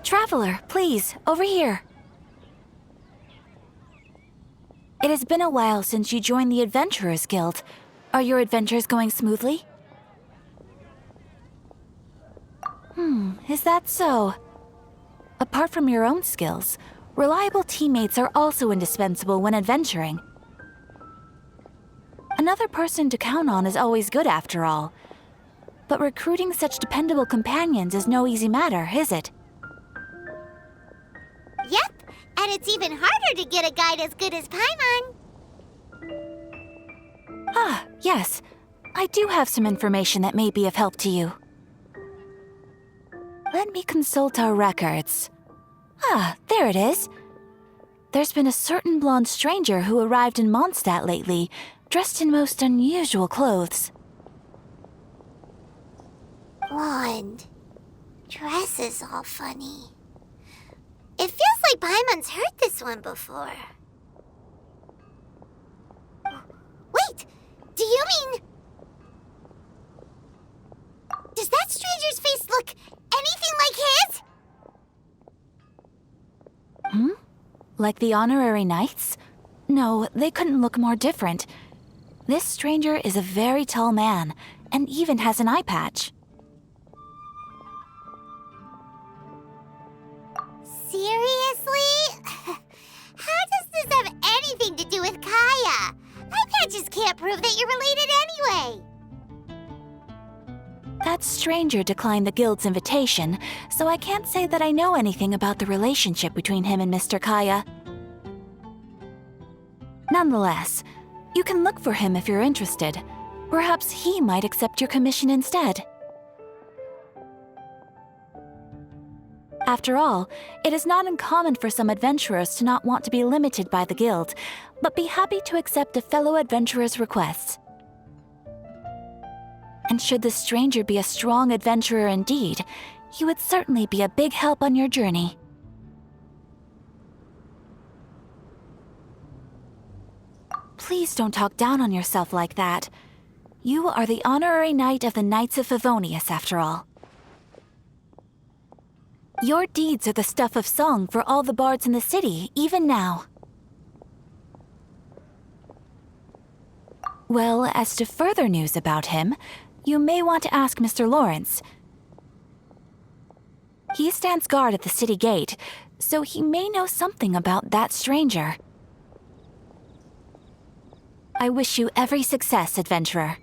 Traveler, please, over here. It has been a while since you joined the Adventurers Guild. Are your adventures going smoothly? Is that so? Apart from your own skills, reliable teammates are also indispensable when adventuring. Another person to count on is always good after all. But recruiting such dependable companions is no easy matter, is it? Yep, and it's even harder to get a guide as good as Paimon. Ah, yes. I do have some information that may be of help to you. Let me consult our records. Ah, there it is. There's been a certain blonde stranger who arrived in Mondstadt lately, dressed in most unusual clothes. Blonde. Dress is all funny. It feels like Paimon's heard this one before. Wait! Do you mean... Does that stranger's face look anything like his? Like the honorary knights? No, they couldn't look more different. This stranger is a very tall man, and even has an eye patch. Seriously? How does this have anything to do with Kaya? Eye patches can't prove that you're related anyway. That stranger declined the guild's invitation, so I can't say that I know anything about the relationship between him and Mr. Kaya. Nonetheless, you can look for him if you're interested. Perhaps he might accept your commission instead. After all, it is not uncommon for some adventurers to not want to be limited by the guild, but be happy to accept a fellow adventurer's requests. And should the stranger be a strong adventurer indeed, he would certainly be a big help on your journey. Please don't talk down on yourself like that. You are the honorary knight of the Knights of Favonius, after all. Your deeds are the stuff of song for all the bards in the city, even now. Well, as to further news about him, you may want to ask Mr. Lawrence. He stands guard at the city gate, so he may know something about that stranger. I wish you every success, adventurer.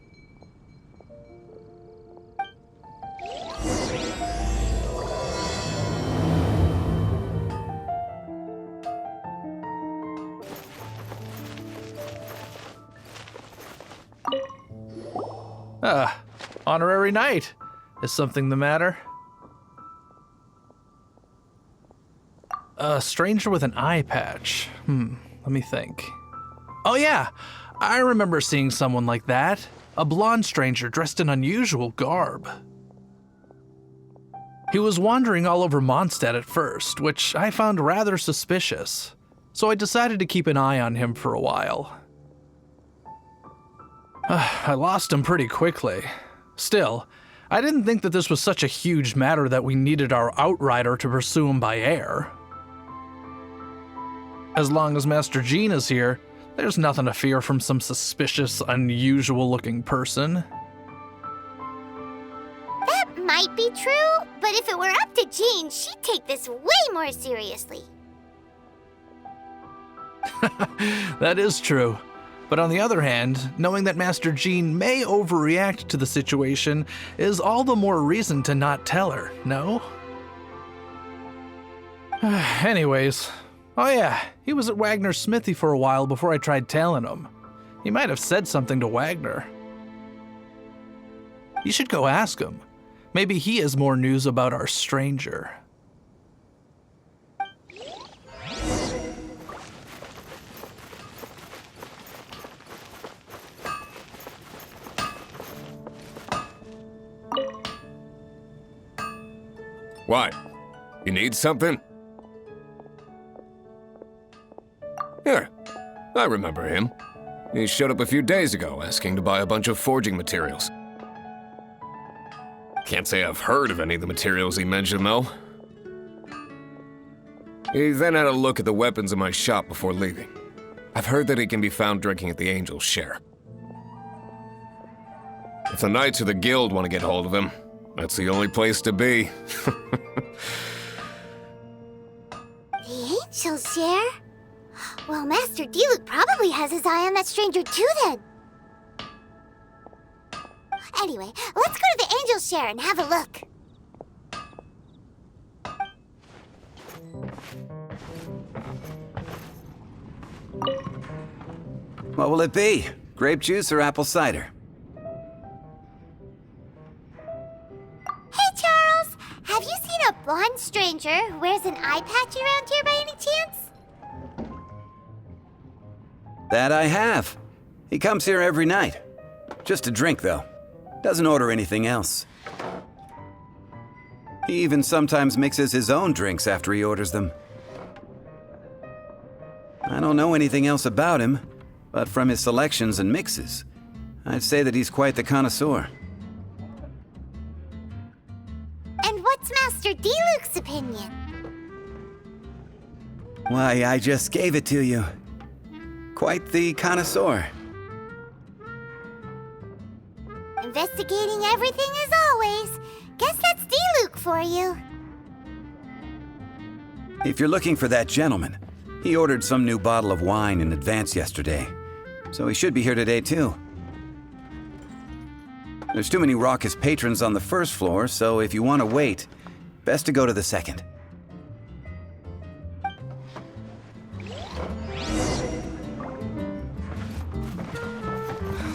Honorary knight. Is something the matter? A stranger with an eye patch. Let me think. Oh yeah, I remember seeing someone like that. A blonde stranger dressed in unusual garb. He was wandering all over Mondstadt at first, which I found rather suspicious. So I decided to keep an eye on him for a while. I lost him pretty quickly. Still, I didn't think that this was such a huge matter that we needed our outrider to pursue him by air. As long as Master Jean is here, there's nothing to fear from some suspicious, unusual-looking person. That might be true, but if it were up to Jean, she'd take this way more seriously. That is true. But on the other hand, knowing that Master Jean may overreact to the situation is all the more reason to not tell her, no? Anyways, oh yeah, he was at Wagner's smithy for a while before I tried tailing him. He might have said something to Wagner. You should go ask him. Maybe he has more news about our stranger. What? You need something? Here, I remember him. He showed up a few days ago asking to buy a bunch of forging materials. Can't say I've heard of any of the materials he mentioned, though. He then had a look at the weapons in my shop before leaving. I've heard that he can be found drinking at the Angel's Share. If the Knights or the Guild want to get hold of him, that's the only place to be. The Angel's Share? Well, Master Diluc probably has his eye on that stranger too, then. Anyway, let's go to the Angel's Share and have a look. What will it be? Grape juice or apple cider? Hey, Charles! Have you seen a blonde stranger who wears an eye patch around here by any chance? That I have. He comes here every night. Just to drink, though. Doesn't order anything else. He even sometimes mixes his own drinks after he orders them. I don't know anything else about him, but from his selections and mixes, I'd say that he's quite the connoisseur. And what's Master Diluc's opinion? Why, I just gave it to you. Quite the connoisseur. Investigating everything as always. Guess that's Diluc for you. If you're looking for that gentleman, he ordered some new bottle of wine in advance yesterday, so he should be here today too. There's too many raucous patrons on the first floor, so if you want to wait, best to go to the second.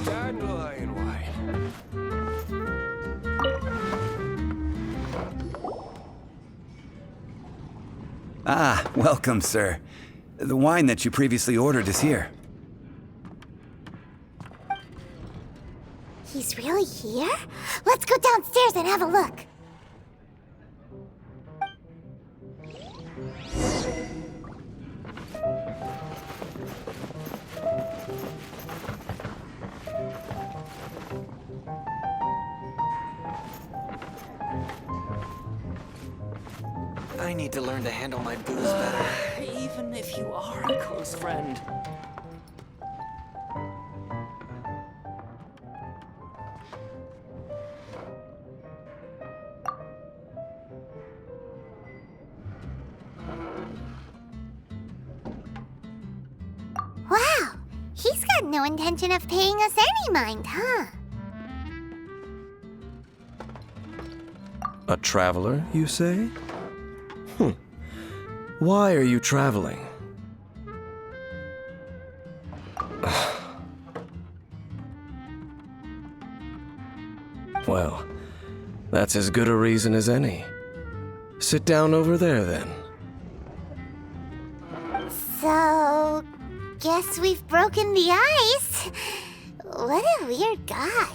Dandelion wine. Ah, welcome, sir. The wine that you previously ordered is here. He's really here? Let's go downstairs and have a look. I need to learn to handle my booze better, even if you are a close friend. Wow, he's got no intention of paying us any mind, huh? A traveler, you say? Why are you traveling? Well, that's as good a reason as any. Sit down over there, then. So, guess we've broken the ice. What a weird guy.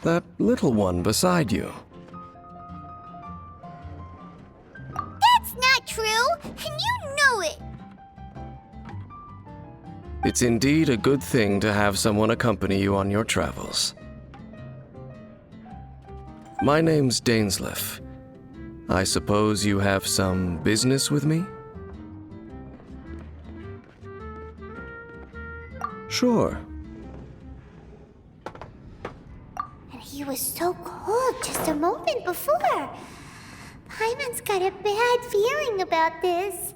That little one beside you. That's not true, and you know it. It's indeed a good thing to have someone accompany you on your travels. My name's Dainsleif. I suppose you have some business with me? Sure. And he was so cold just a moment before. Paimon's got a bad feeling about this.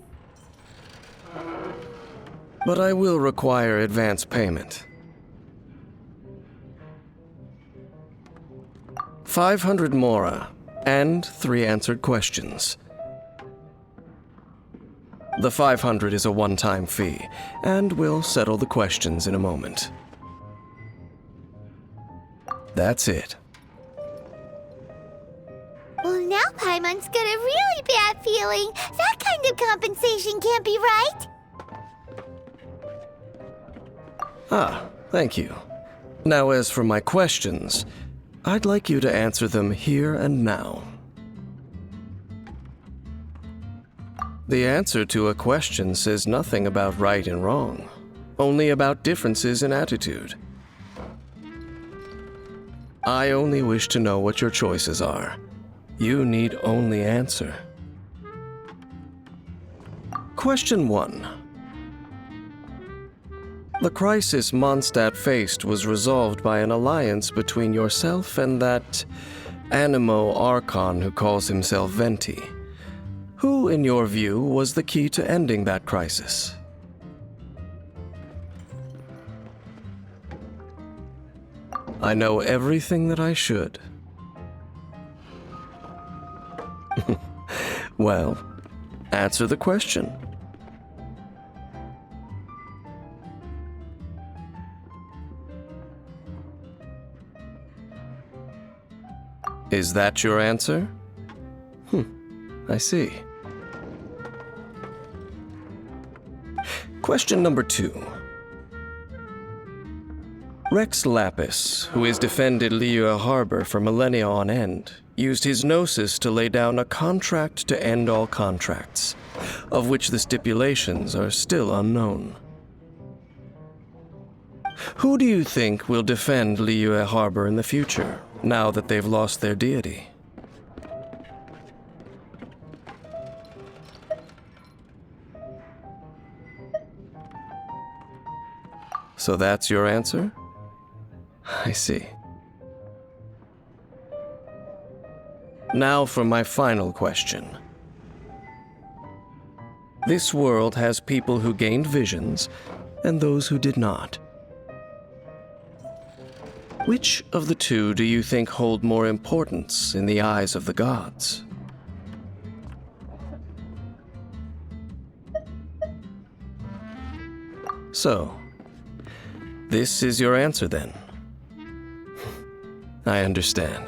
But I will require advance payment. 500 mora, and 3 answered questions. The 500 is a one-time fee, and we'll settle the questions in a moment. That's it. Well, now Paimon's got a really bad feeling. That kind of compensation can't be right. Ah, thank you. Now as for my questions, I'd like you to answer them here and now. The answer to a question says nothing about right and wrong, only about differences in attitude. I only wish to know what your choices are. You need only answer. Question 1. The crisis Mondstadt faced was resolved by an alliance between yourself and that Animo Archon who calls himself Venti. Who, in your view, was the key to ending that crisis? I know everything that I should. Well, answer the question. Is that your answer? I see. Question number 2. Rex Lapis, who has defended Liyue Harbor for millennia on end, used his gnosis to lay down a contract to end all contracts, of which the stipulations are still unknown. Who do you think will defend Liyue Harbor in the future, now that they've lost their deity? So that's your answer? I see. Now for my final question. This world has people who gained visions and those who did not. Which of the two do you think hold more importance in the eyes of the gods? So, this is your answer then. I understand.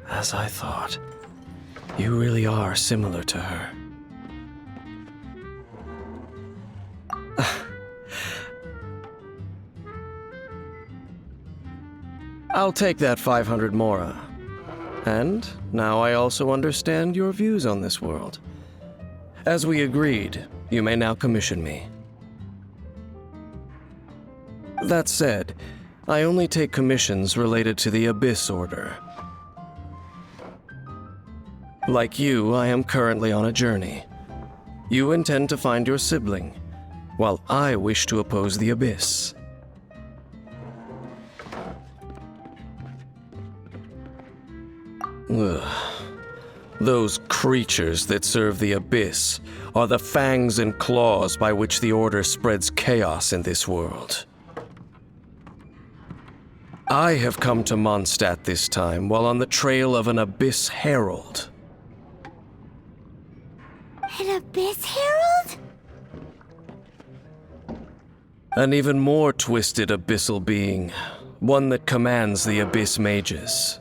As I thought, you really are similar to her. I'll take that 500 mora. And now I also understand your views on this world. As we agreed, you may now commission me. That said, I only take commissions related to the Abyss Order. Like you, I am currently on a journey. You intend to find your sibling, while I wish to oppose the Abyss. Ugh. Those creatures that serve the Abyss are the fangs and claws by which the Order spreads chaos in this world. I have come to Mondstadt this time while on the trail of an Abyss Herald. An Abyss Herald? An even more twisted abyssal being, one that commands the Abyss Mages.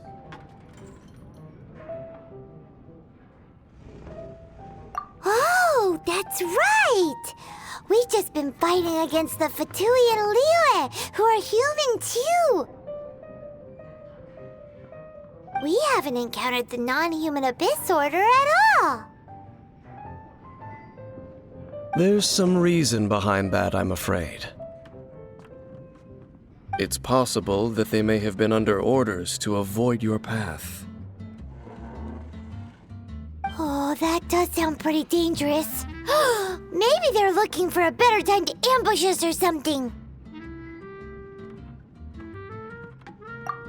Oh, that's right! We've just been fighting against the Fatui and Liyue, who are human too! We haven't encountered the non-human Abyss Order at all! There's some reason behind that, I'm afraid. It's possible that they may have been under orders to avoid your path. Oh, that does sound pretty dangerous. Maybe they're looking for a better time to ambush us or something.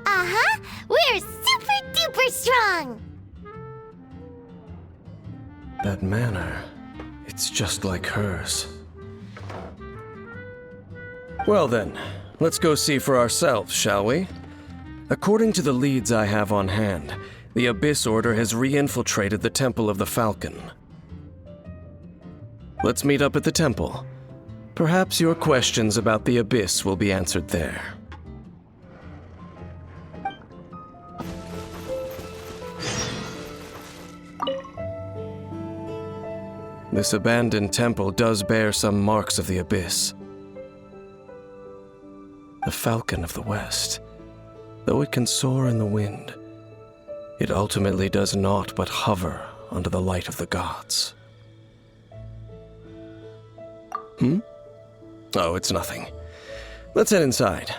Uh-huh! We're super duper strong! That manner, it's just like hers. Well then, let's go see for ourselves, shall we? According to the leads I have on hand, the Abyss Order has re-infiltrated the Temple of the Falcon. Let's meet up at the temple. Perhaps your questions about the Abyss will be answered there. This abandoned temple does bear some marks of the Abyss. The Falcon of the West, though it can soar in the wind, it ultimately does naught but hover under the light of the gods. Oh, it's nothing. Let's head inside.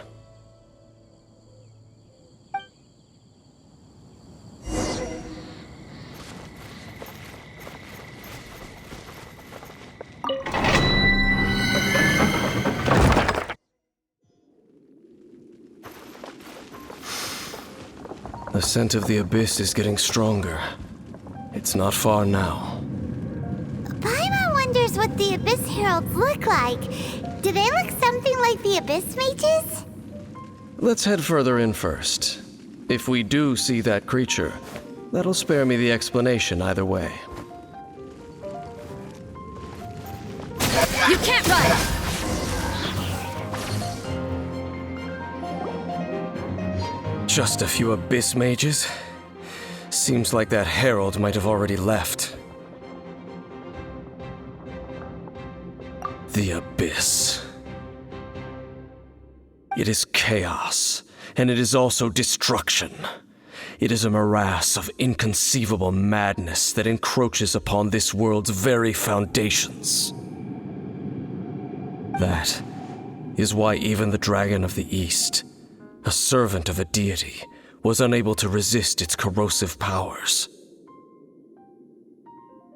The scent of the abyss is getting stronger. It's not far now. Paimon wonders what the Abyss Heralds look like. Do they look something like the Abyss Mages? Let's head further in first. If we do see that creature, that'll spare me the explanation either way. You can't run! Just a few abyss mages? Seems like that herald might have already left. The abyss. It is chaos, and it is also destruction. It is a morass of inconceivable madness that encroaches upon this world's very foundations. That is why even the Dragon of the East, a servant of a deity, was unable to resist its corrosive powers.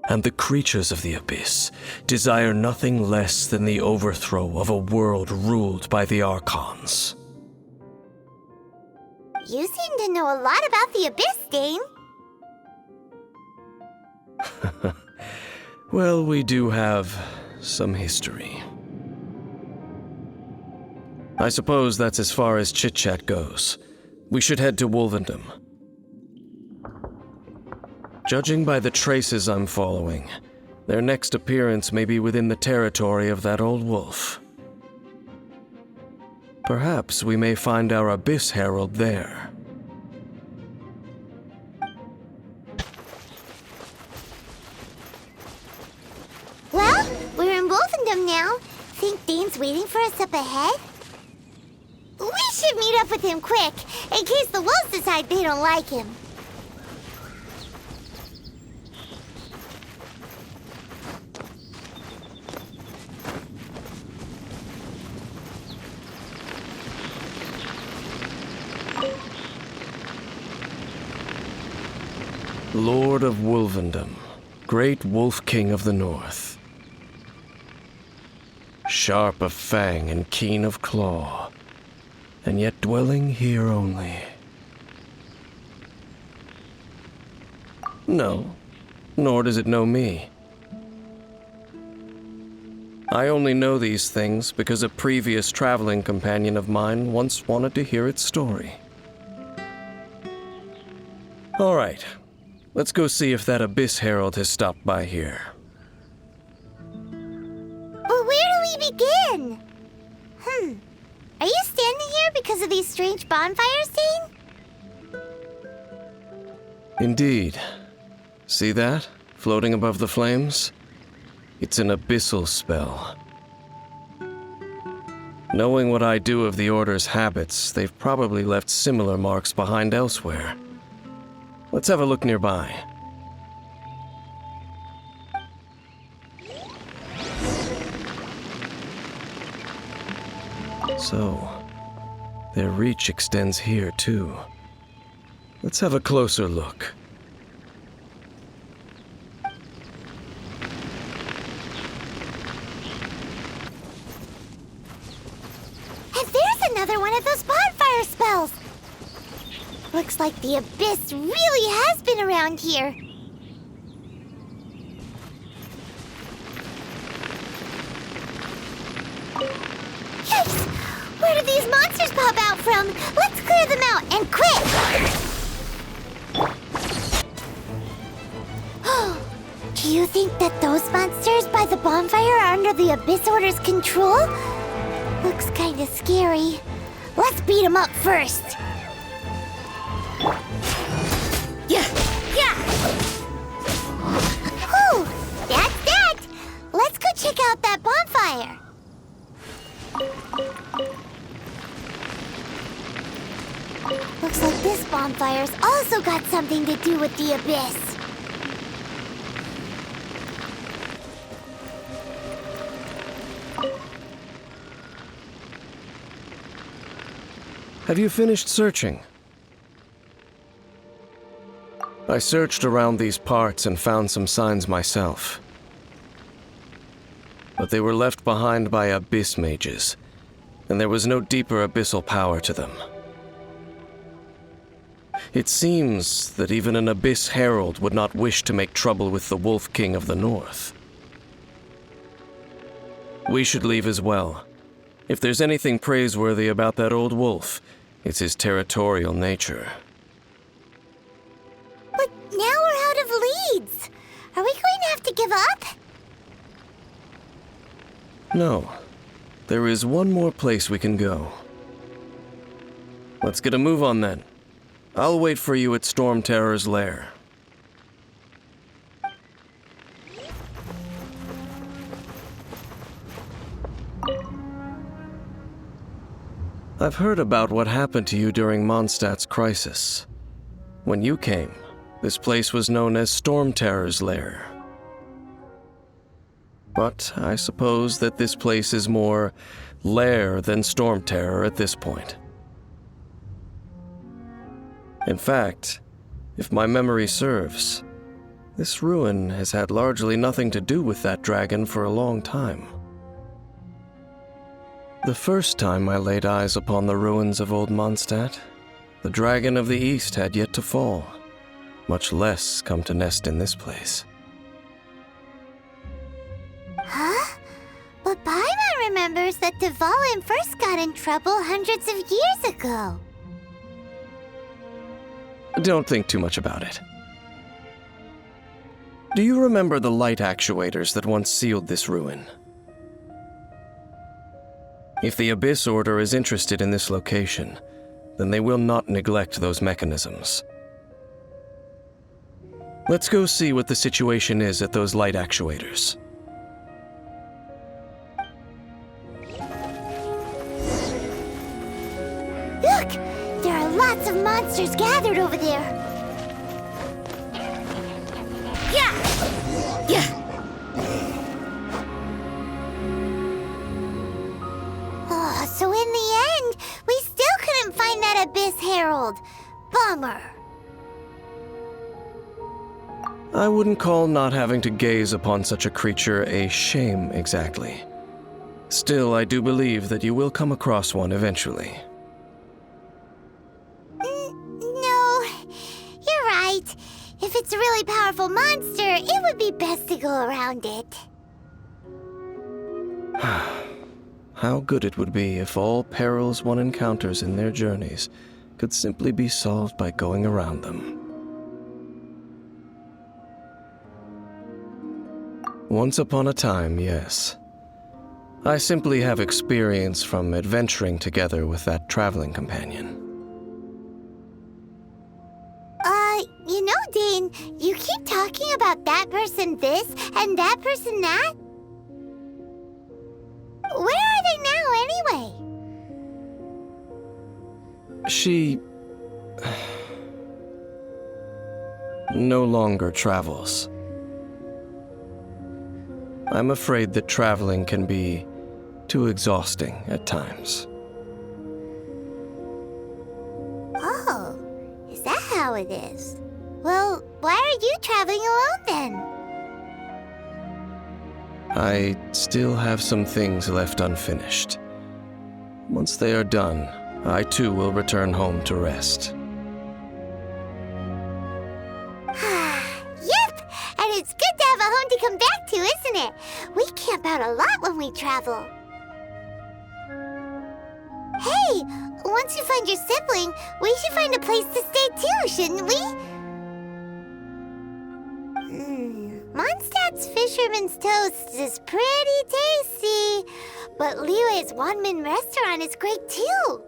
And the creatures of the abyss desire nothing less than the overthrow of a world ruled by the Archons. You seem to know a lot about the Abyss, Dane. Well, we do have some history. I suppose that's as far as chit-chat goes. We should head to Wolvendom. Judging by the traces I'm following, their next appearance may be within the territory of that old wolf. Perhaps we may find our Abyss Herald there. Well, we're in Wolfendom now. Think Dane's waiting for us up ahead? We should meet up with him quick, in case the wolves decide they don't like him. Lord of Wolvendom, great Wolf King of the North. Sharp of fang and keen of claw, and yet dwelling here only. No, nor does it know me. I only know these things because a previous traveling companion of mine once wanted to hear its story. All right, let's go see if that Abyss Herald has stopped by here. But where do we begin? Are you standing here because of these strange bonfires, Dane? Indeed. See that? Floating above the flames? It's an abyssal spell. Knowing what I do of the Order's habits, they've probably left similar marks behind elsewhere. Let's have a look nearby. So, their reach extends here too. Let's have a closer look. And there's another one of those bonfire spells! Looks like the Abyss really has been around here. Yikes! Where did these monsters pop out from? Let's clear them out, and quick! Do you think that those monsters by the bonfire are under the Abyss Order's control? Looks kinda scary. Let's beat them up first. Whew, that's that! Let's go check out that bonfire. Looks like this bonfire bonfires also got something to do with the abyss. Have you finished searching? I searched around these parts and found some signs myself. But they were left behind by abyss mages, and there was no deeper abyssal power to them. It seems that even an Abyss Herald would not wish to make trouble with the Wolf King of the North. We should leave as well. If there's anything praiseworthy about that old wolf, it's his territorial nature. But now we're out of leads. Are we going to have to give up? No. There is one more place we can go. Let's get a move on then. I'll wait for you at Storm Terror's lair. I've heard about what happened to you during Mondstadt's crisis. When you came, this place was known as Storm Terror's lair. But I suppose that this place is more lair than Storm Terror at this point. In fact, if my memory serves, this ruin has had largely nothing to do with that dragon for a long time. The first time I laid eyes upon the ruins of old Mondstadt, the dragon of the East had yet to fall, much less come to nest in this place. Huh? But Paimon remembers that Dvalin first got in trouble hundreds of years ago. Don't think too much about it. Do you remember the light actuators that once sealed this ruin? If the Abyss Order is interested in this location, then they will not neglect those mechanisms. Let's go see what the situation is at those light actuators. Look! There are lots of monsters gathered over there. Yeah! Yeah! Oh, so in the end, we still couldn't find that Abyss Herald. Bummer. I wouldn't call not having to gaze upon such a creature a shame exactly. Still, I do believe that you will come across one eventually. No, you're right. If it's a really powerful monster, it would be best to go around it. How good it would be if all perils one encounters in their journeys could simply be solved by going around them. Once upon a time, yes. I simply have experience from adventuring together with that traveling companion. You know, Dane, you keep talking about that person this and that person that. Where are they now, anyway? She no longer travels. I'm afraid that traveling can be too exhausting at times. Oh, is that how it is? Well, why are you traveling alone then? I still have some things left unfinished. Once they are done, I too will return home to rest. Yep, and it's good to have a home to come back to, isn't it? We camp out a lot when we travel. Hey, once you find your sibling, we should find a place to stay too, shouldn't we? Mondstadt's Fisherman's Toast is pretty tasty, but Liyue's Wanmin restaurant is great too.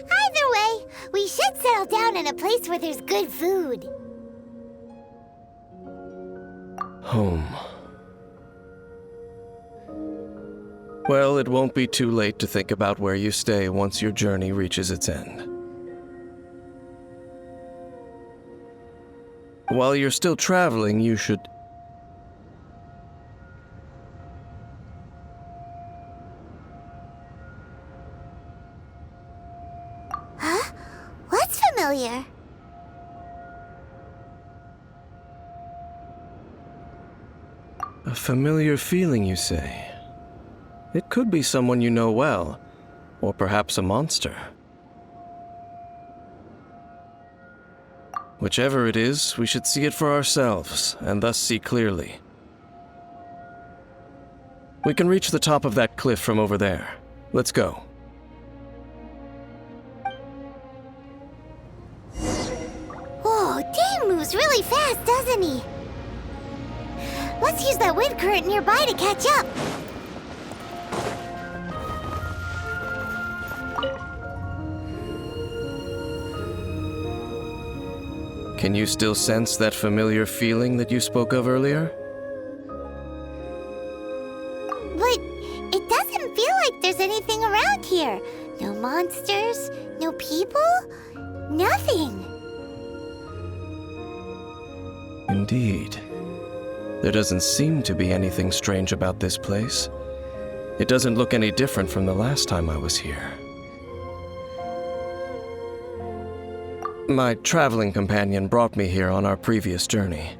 Either way, we should settle down in a place where there's good food. Home. Well, it won't be too late to think about where you stay once your journey reaches its end. While you're still traveling, you should... Huh? What's familiar? A familiar feeling, you say? It could be someone you know well, or perhaps a monster. Whichever it is, we should see it for ourselves, and thus see clearly. We can reach the top of that cliff from over there. Let's go. Whoa, Dane moves really fast, doesn't he? Let's use that wind current nearby to catch up. Can you still sense that familiar feeling that you spoke of earlier? But it doesn't feel like there's anything around here. No monsters, no people, nothing. Indeed. There doesn't seem to be anything strange about this place. It doesn't look any different from the last time I was here. My traveling companion brought me here on our previous journey.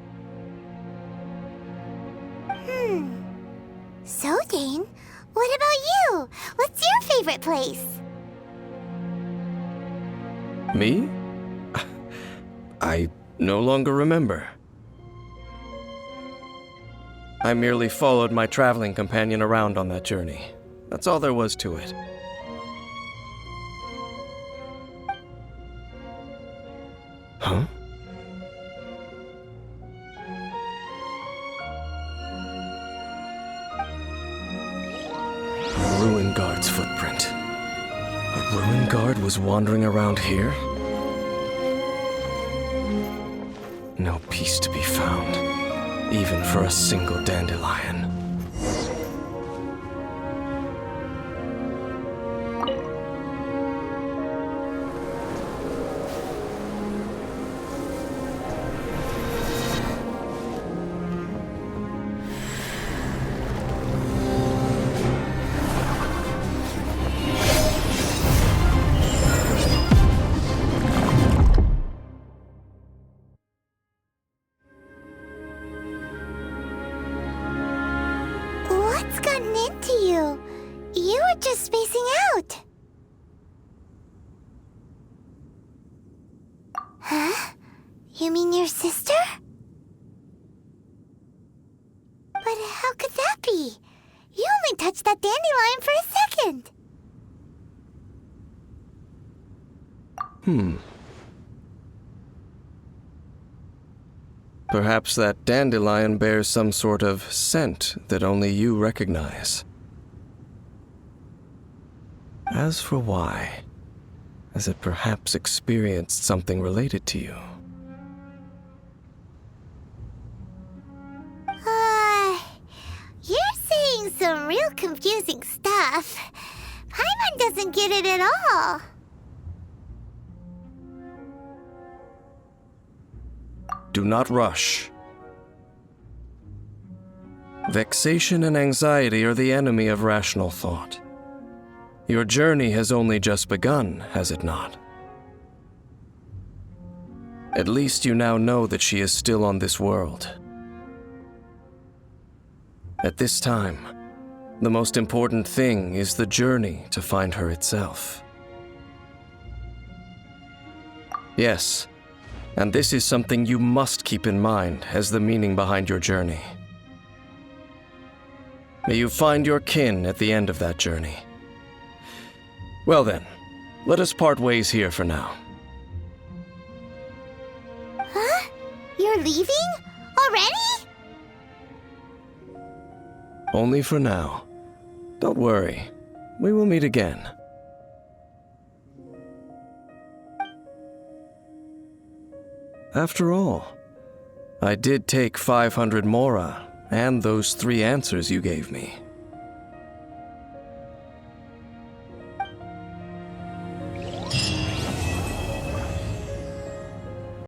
So, Dane, what about you? What's your favorite place? Me? I no longer remember. I merely followed my traveling companion around on that journey. That's all there was to it. Huh? A ruin guard's footprint. A ruin guard was wandering around here? No peace to be found, even for a single dandelion. What's gotten into you? You were just spacing out. Huh? You mean your sister? But how could that be? You only touched that dandelion for a second. Perhaps that dandelion bears some sort of scent that only you recognize. As for why, has it perhaps experienced something related to you? You're saying some real confusing stuff. Paimon doesn't get it at all. Do not rush. Vexation and anxiety are the enemy of rational thought. Your journey has only just begun, has it not? At least you now know that she is still on this world. At this time, the most important thing is the journey to find her itself. Yes, and this is something you must keep in mind as the meaning behind your journey. May you find your kin at the end of that journey. Well then, let us part ways here for now. Huh? You're leaving? Already? Only for now. Don't worry, we will meet again. After all, I did take 500 mora and those 3 answers you gave me.